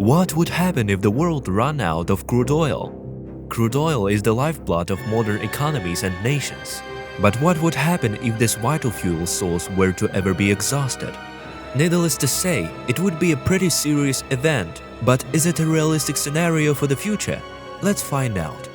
What would happen if the world ran out of crude oil? Crude oil is the lifeblood of modern economies and nations. But what would happen if this vital fuel source were to ever be exhausted? Needless to say, it would be a pretty serious event. But is it a realistic scenario for the future? Let's find out.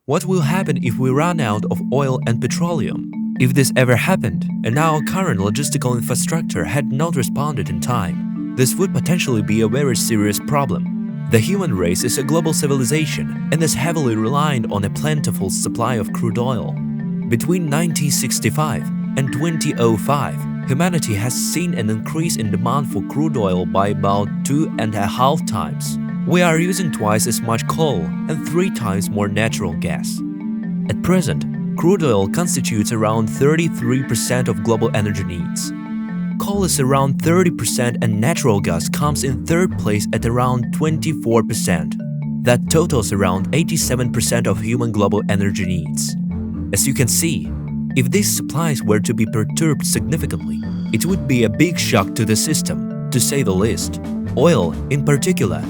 What will happen if we run out of oil and petroleum? If this ever happened, and our current logistical infrastructure had not responded in time, this would potentially be a very serious problem. The human race is a global civilization and is heavily reliant on a plentiful supply of crude oil. Between 1965 and 2005, humanity has seen an increase in demand for crude oil by about 2.5 times. We are using twice as much coal and 3 times more natural gas. At present, crude oil constitutes around 33% of global energy needs. Coal is around 30% and natural gas comes in third place at around 24%. That totals around 87% of human global energy needs. As you can see, if these supplies were to be perturbed significantly, it would be a big shock to the system, to say the least. Oil, in particular,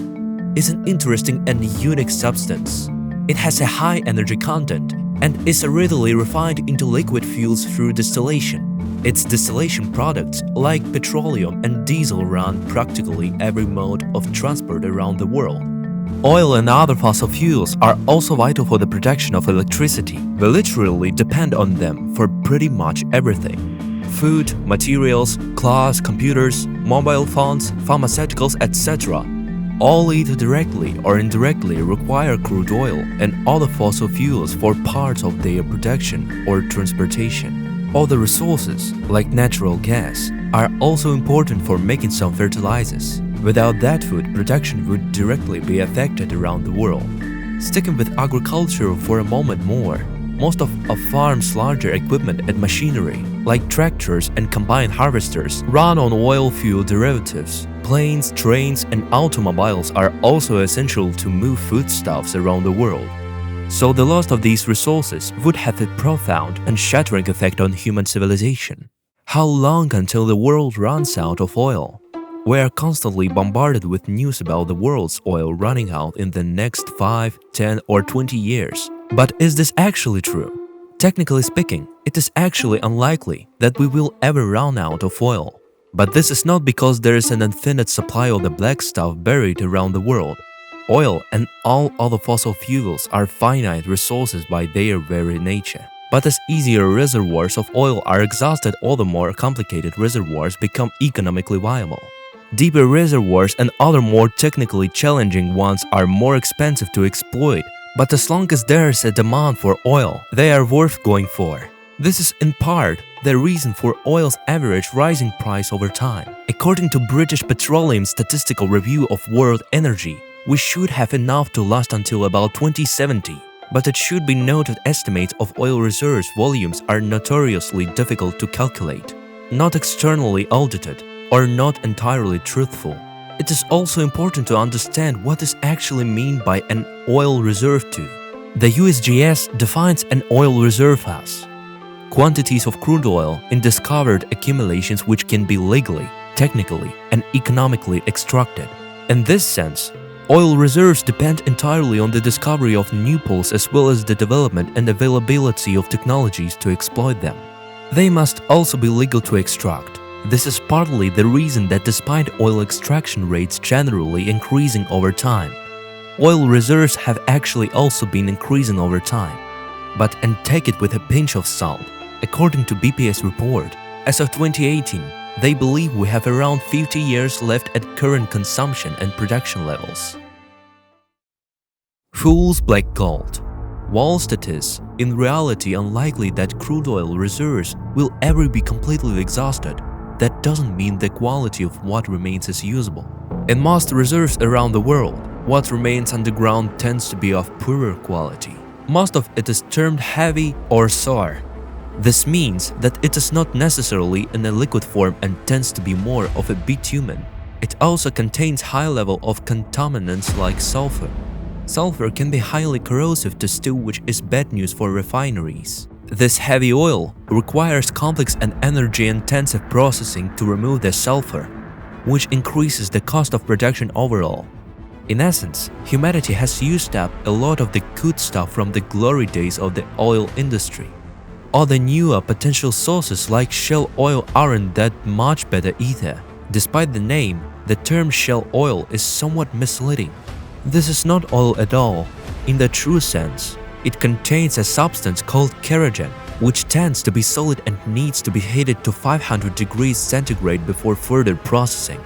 is an interesting and unique substance. It has a high energy content and is readily refined into liquid fuels through distillation. Its distillation products, like petroleum and diesel, run practically every mode of transport around the world. Oil and other fossil fuels are also vital for the production of electricity. We literally depend on them for pretty much everything. Food, materials, clothes, computers, mobile phones, pharmaceuticals, etc. all either directly or indirectly require crude oil and other fossil fuels for parts of their production or transportation. Other resources, like natural gas, are also important for making some fertilizers. Without that, food production would directly be affected around the world. Sticking with agriculture for a moment more, most of a farm's larger equipment and machinery, like tractors and combine harvesters, run on oil fuel derivatives. Planes, trains, and automobiles are also essential to move foodstuffs around the world. So the loss of these resources would have a profound and shattering effect on human civilization. How long until the world runs out of oil? We are constantly bombarded with news about the world's oil running out in the next 5, 10, or 20 years. But is this actually true? Technically speaking, it is actually unlikely that we will ever run out of oil. But this is not because there is an infinite supply of the black stuff buried around the world. Oil and all other fossil fuels are finite resources by their very nature. But as easier reservoirs of oil are exhausted, all the more complicated reservoirs become economically viable. Deeper reservoirs and other more technically challenging ones are more expensive to exploit, but as long as there is a demand for oil, they are worth going for. This is in part the reason for oil's average rising price over time. According to British Petroleum Statistical Review of World Energy, we should have enough to last until about 2070. But it should be noted estimates of oil reserves volumes are notoriously difficult to calculate, not externally audited, or not entirely truthful. It is also important to understand what is actually meant by an oil reserve too. The USGS defines an oil reserve as quantities of crude oil in discovered accumulations which can be legally, technically, and economically extracted. In this sense, oil reserves depend entirely on the discovery of new pools as well as the development and availability of technologies to exploit them. They must also be legal to extract. This is partly the reason that despite oil extraction rates generally increasing over time, oil reserves have actually also been increasing over time. But and take it with a pinch of salt. According to BP's report, as of 2018, they believe we have around 50 years left at current consumption and production levels. Fool's black gold. Whilst it is, in reality, unlikely that crude oil reserves will ever be completely exhausted, that doesn't mean the quality of what remains is usable. In most reserves around the world, what remains underground tends to be of poorer quality. Most of it is termed heavy or sour. This means that it is not necessarily in a liquid form and tends to be more of a bitumen. It also contains high level of contaminants like sulfur. Sulfur can be highly corrosive to steel, which is bad news for refineries. This heavy oil requires complex and energy-intensive processing to remove the sulfur. which increases the cost of production overall. In essence, humanity has used up a lot of the good stuff from the glory days of the oil industry. All the newer potential sources like shale oil aren't that much better either. Despite the name, the term shale oil is somewhat misleading. This is not oil at all. In the true sense, it contains a substance called kerosene, which tends to be solid and needs to be heated to 500 degrees centigrade before further processing.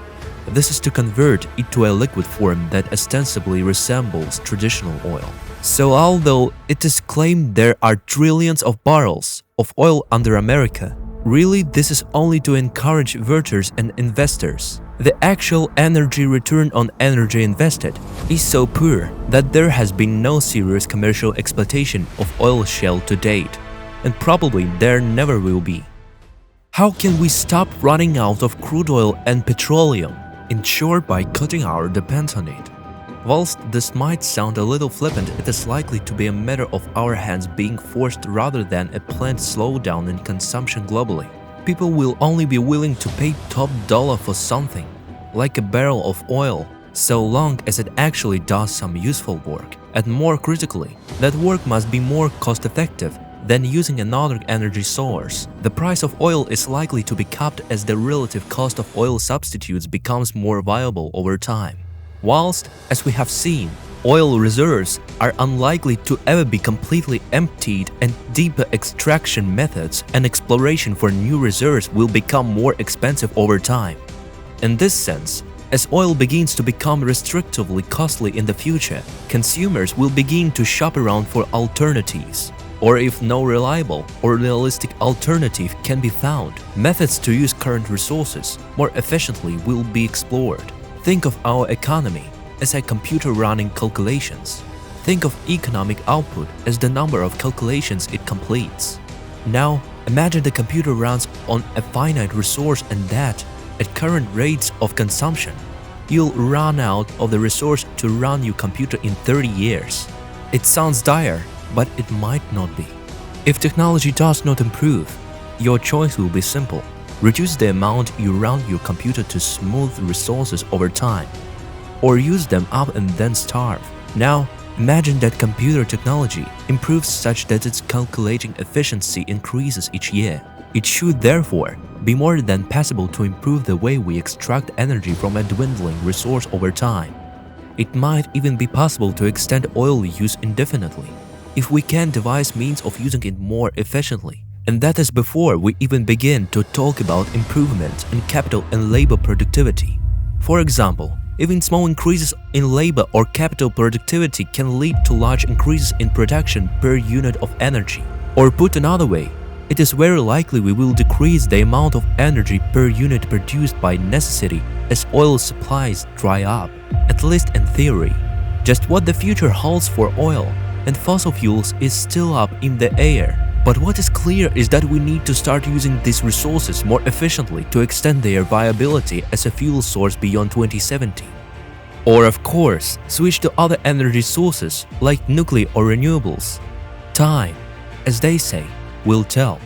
This is to convert it to a liquid form that ostensibly resembles traditional oil. So although it is claimed there are trillions of barrels of oil under America, really this is only to encourage voters and investors. The actual energy return on energy invested is so poor that there has been no serious commercial exploitation of oil shale to date, and probably there never will be. How can we stop running out of crude oil and petroleum? In short, by cutting our dependence on it. Whilst this might sound a little flippant, it is likely to be a matter of our hands being forced rather than a planned slowdown in consumption globally. People will only be willing to pay top dollar for something, like a barrel of oil, so long as it actually does some useful work. And more critically, that work must be more cost-effective than using another energy source. The price of oil is likely to be capped as the relative cost of oil substitutes becomes more viable over time. Whilst, as we have seen, oil reserves are unlikely to ever be completely emptied and deeper extraction methods and exploration for new reserves will become more expensive over time. In this sense, as oil begins to become restrictively costly in the future, consumers will begin to shop around for alternatives. Or if no reliable or realistic alternative can be found, methods to use current resources more efficiently will be explored. Think of our economy as a computer running calculations. Think of economic output as the number of calculations it completes. Now, imagine the computer runs on a finite resource and that, at current rates of consumption, you'll run out of the resource to run your computer in 30 years. It sounds dire, but it might not be. If technology does not improve, your choice will be simple. Reduce the amount you run your computer to smooth resources over time, or use them up and then starve. Now, imagine that computer technology improves such that its calculating efficiency increases each year. It should therefore be more than possible to improve the way we extract energy from a dwindling resource over time. It might even be possible to extend oil use indefinitely, if we can devise means of using it more efficiently. And that is before we even begin to talk about improvements in capital and labor productivity. For example, even small increases in labor or capital productivity can lead to large increases in production per unit of energy. Or put another way, it is very likely we will decrease the amount of energy per unit produced by necessity as oil supplies dry up, at least in theory. Just what the future holds for oil and fossil fuels is still up in the air. But what is clear is that we need to start using these resources more efficiently to extend their viability as a fuel source beyond 2070. Or of course, switch to other energy sources like nuclear or renewables. Time, as they say, will tell.